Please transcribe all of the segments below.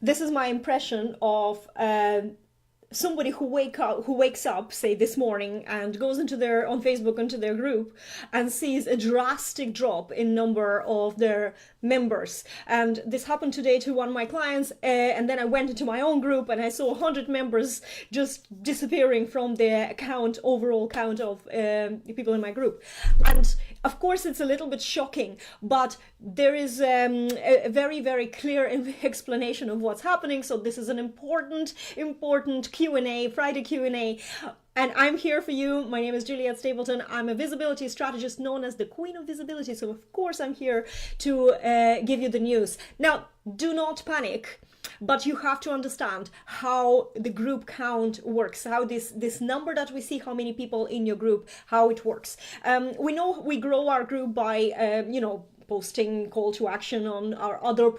this is my impression of somebody who wakes up, say this morning, and goes into their on Facebook into their group and sees a drastic drop in number of their members. And this happened today to one of my clients, and then I went into my own group and I saw 100 members just disappearing from the overall count of people in my group. And of course it's a little bit shocking, but there is a very, very clear explanation of what's happening. So this is an important Q&A, Friday Q&A. And I'm here for you. My name is Juliet Stapleton. I'm a visibility strategist known as the Queen of Visibility. So of course I'm here to give you the news. Now, do not panic, but you have to understand how the group count works, how this number that we see, how many people in your group, how it works. We know we grow our group by, posting call to action on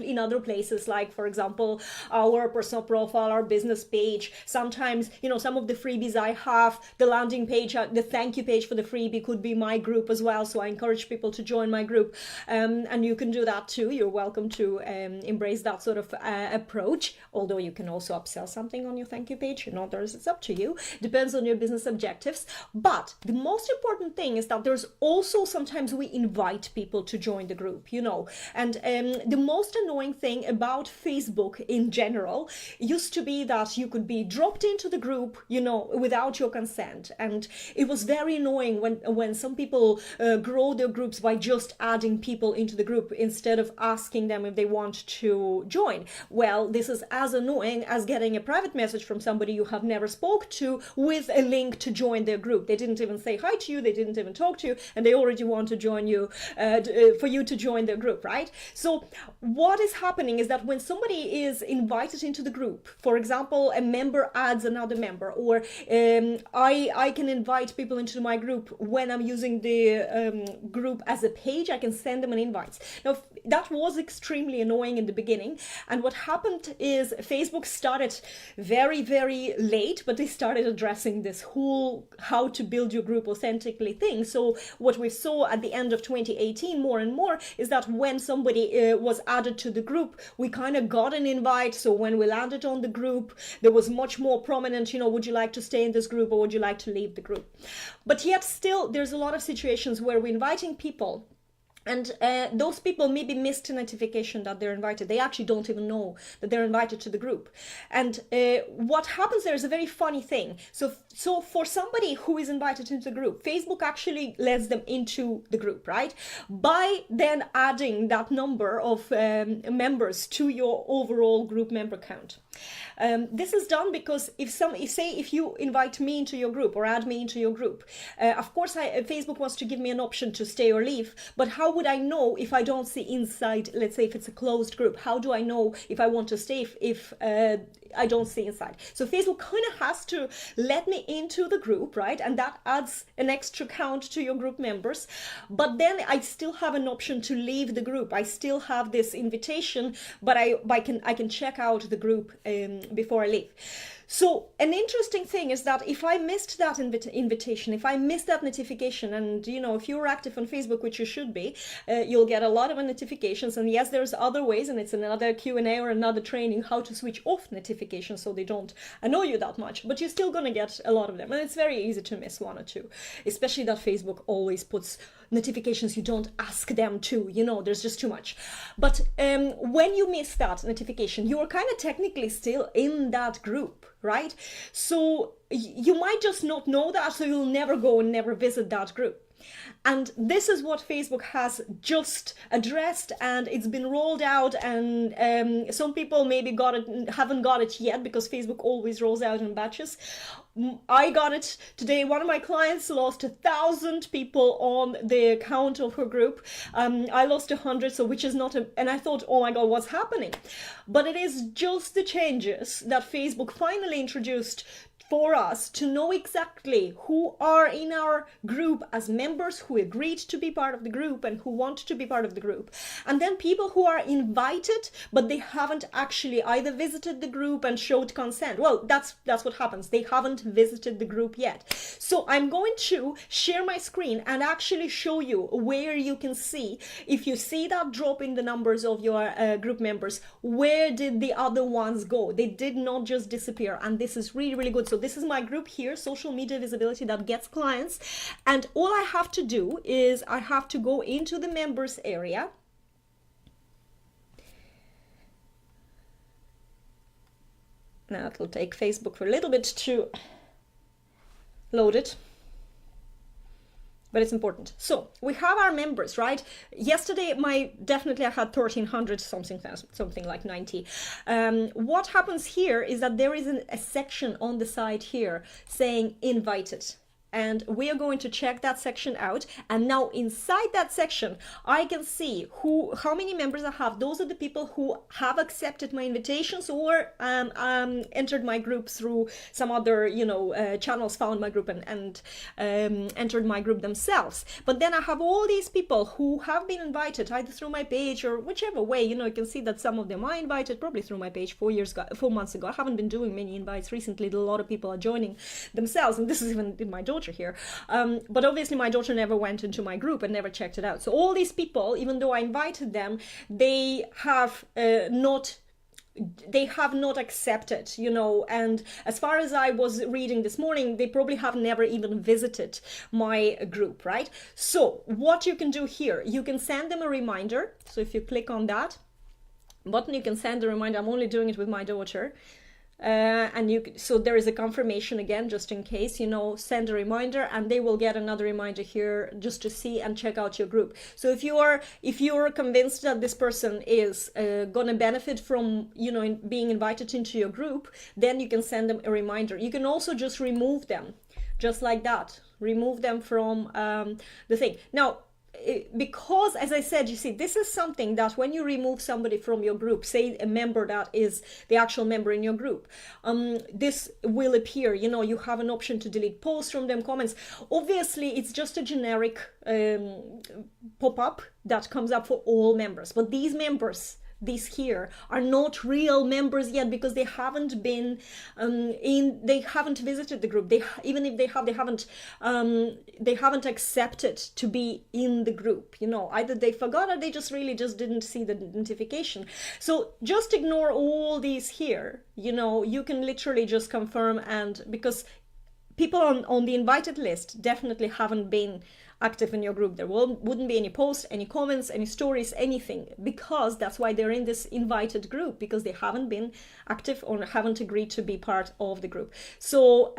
in other places, like for example our personal profile, our business page. Sometimes some of the freebies I have, the landing page, the thank you page for the freebie could be my group as well, so I encourage people to join my group, and you can do that too. You're welcome to embrace that sort of approach, although you can also upsell something on your thank you page. It's up to you, depends on your business objectives. But the most important thing is that there's also sometimes we invite people to join the group, and the most annoying thing about Facebook in general used to be that you could be dropped into the group, without your consent. And it was very annoying when some people grow their groups by just adding people into the group instead of asking them if they want to join. Well, this is as annoying as getting a private message from somebody you have never spoke to with a link to join their group. They didn't even say hi to you, they didn't even talk to you, and they already want to join you, for you to join their group, right? So what is happening is that when somebody is invited into the group, for example, a member adds another member, or I can invite people into my group when I'm using the group as a page, I can send them an invite. Now, that was extremely annoying in the beginning, and what happened is Facebook started very, very late, but they started addressing this whole how to build your group authentically thing. So what we saw at the end of 2018 more and more is that when somebody was added to the group, we kind of got an invite. So when we landed on the group, there was much more prominent, would you like to stay in this group or would you like to leave the group? But yet still, there's a lot of situations where we're inviting people, and those people maybe missed a notification that they're invited. They actually don't even know that they're invited to the group. And what happens there is a very funny thing. So for somebody who is invited into the group, Facebook actually lets them into the group, right? By then adding that number of members to your overall group member count. This is done because if you invite me into your group or add me into your group, of course Facebook wants to give me an option to stay or leave, but how would I know if I don't see inside? Let's say if it's a closed group, how do I know if I want to stay if I don't see inside? So Facebook kind of has to let me into the group, right? And that adds an extra count to your group members. But then I still have an option to leave the group. I still have this invitation, but I can check out the group before I leave. So an interesting thing is that if I missed that invitation, if I missed that notification, and if you're active on Facebook, which you should be, you'll get a lot of notifications. And yes, there's other ways, and it's another Q&A or another training how to switch off notifications so they don't annoy you that much, but you're still going to get a lot of them. And it's very easy to miss one or two, especially that Facebook always puts notifications you don't ask them to, there's just too much. But when you miss that notification, you're kind of technically still in that group, right? So you might just not know that, so you'll never go and never visit that group. And this is what Facebook has just addressed, and it's been rolled out, and some people maybe haven't got it yet, because Facebook always rolls out in batches. I got it today. One of my clients lost 1,000 people on the count of her group. I lost 100, so which is not and I thought, oh my God, what's happening? But it is just the changes that Facebook finally introduced for us to know exactly who are in our group as members, who agreed to be part of the group and who want to be part of the group. And then people who are invited, but they haven't actually either visited the group and showed consent. Well, that's what happens. They haven't visited the group yet. So I'm going to share my screen and actually show you where you can see, if you see that drop in the numbers of your group members, where did the other ones go? They did not just disappear, and this is really, really good. So this is my group here, Social Media Visibility That Gets Clients, and all I have to do is I have to go into the members area. Now it will take Facebook for a little bit to load it, but it's important. So we have our members, right? Yesterday, definitely I had 1,300 something like 90. What happens here is that there is a section on the side here saying invited. And we are going to check that section out. And now inside that section, I can see how many members I have. Those are the people who have accepted my invitations or entered my group through some other, channels, found my group and entered my group themselves. But then I have all these people who have been invited either through my page or whichever way. You can see that some of them I invited probably through my page 4 months ago. I haven't been doing many invites recently. A lot of people are joining themselves, and this is even my daughter here, but obviously my daughter never went into my group and never checked it out. So all these people, even though I invited them, they have not accepted, and as far as I was reading this morning, they probably have never even visited my group, right? So what you can do here, you can send them a reminder. So if you click on that button, you can send a reminder. I'm only doing it with my daughter. So there is a confirmation again, just in case, send a reminder, and they will get another reminder here just to see and check out your group. So if you are convinced that this person is going to benefit from, being invited into your group, then you can send them a reminder. You can also just remove them, just like that. Remove them from the thing. Now, because, as I said, you see, this is something that when you remove somebody from your group, say a member that is the actual member in your group, this will appear. You have an option to delete posts from them, comments. Obviously, it's just a generic pop-up that comes up for all members, but these members, these here, are not real members yet because they haven't been they haven't visited the group. Even if they haven't accepted to be in the group. Either they forgot or they just didn't see the notification. So just ignore all these here. You can literally just confirm, and because people on the invited list definitely haven't been active in your group. There wouldn't be any posts, any comments, any stories, anything, because that's why they're in this invited group, because they haven't been active or haven't agreed to be part of the group. So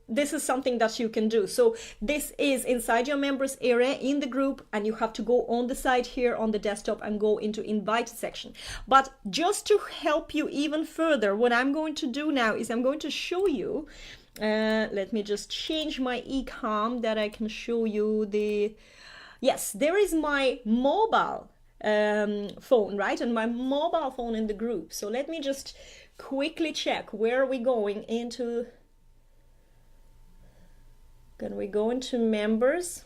this is something that you can do. So this is inside your members area in the group, and you have to go on the side here on the desktop and go into invited section. But just to help you even further, what I'm going to do now is I'm going to show you. Let me just change my eCom that I can show you yes, there is my mobile phone, right? And my mobile phone in the group. So let me just quickly check where are we going into. Can we go into members?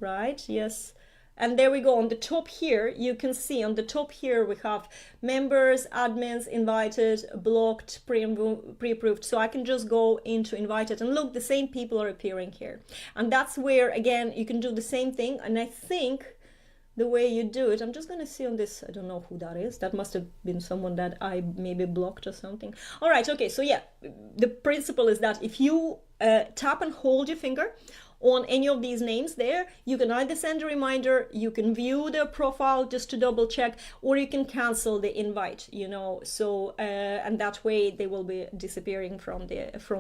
Right, yes. And there we go. On the top here, you can see on the top here, we have members, admins, invited, blocked, pre-approved. So I can just go into invited, and look, the same people are appearing here. And that's where, again, you can do the same thing. And I think the way you do it, I'm just going to see on this, I don't know who that is. That must have been someone that I maybe blocked or something. All right, okay. So yeah, the principle is that if you tap and hold your finger on any of these names there, you can either send a reminder, you can view their profile just to double check, or you can cancel the invite, so and that way they will be disappearing from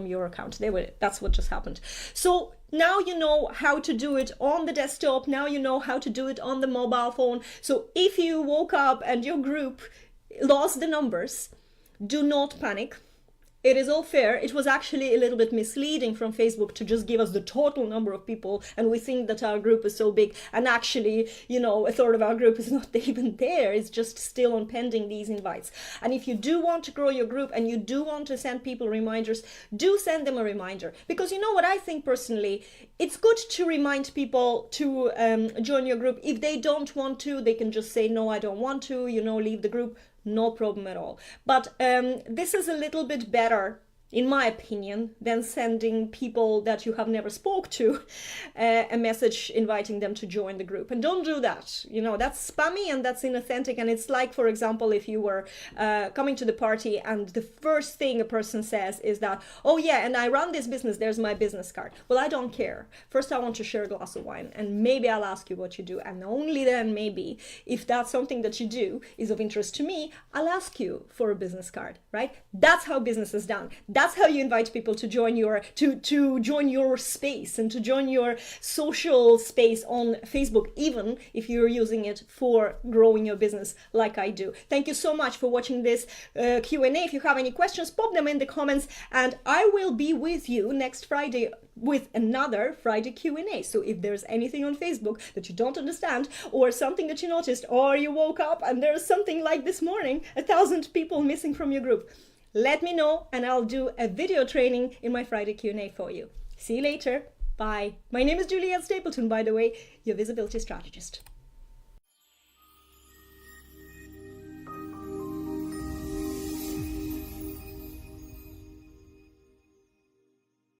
your account. That's what just happened. So now you know how to do it on the desktop. Now you know how to do it on the mobile phone. So if you woke up and your group lost the numbers, do not panic. It is all fair. It was actually a little bit misleading from Facebook to just give us the total number of people, and we think that our group is so big, and actually, a third of our group is not even there. It's just still on pending these invites. And if you do want to grow your group and you do want to send people reminders, do send them a reminder. Because you know what I think personally, it's good to remind people to join your group. If they don't want to, they can just say, no, I don't want to, leave the group. No problem at all. But this is a little bit better in my opinion, than sending people that you have never spoke to a message inviting them to join the group. And don't do that. You know, that's spammy and that's inauthentic. And it's like, for example, if you were coming to the party and the first thing a person says is that, oh yeah, and I run this business, there's my business card. Well, I don't care. First, I want to share a glass of wine, and maybe I'll ask you what you do. And only then, maybe, if that's something that you do is of interest to me, I'll ask you for a business card, right? That's how business is done. That's how you invite people to join your join your space and to join your social space on Facebook, even if you're using it for growing your business like I do. Thank you so much for watching this Q&A. If you have any questions, pop them in the comments, and I will be with you next Friday with another Friday Q&A. So if there's anything on Facebook that you don't understand, or something that you noticed, or you woke up and there's something like this morning, 1,000 people missing from your group, let me know and I'll do a video training in my Friday Q&A for you. See you later. Bye. My name is Juliet Stapleton, by the way, your visibility strategist.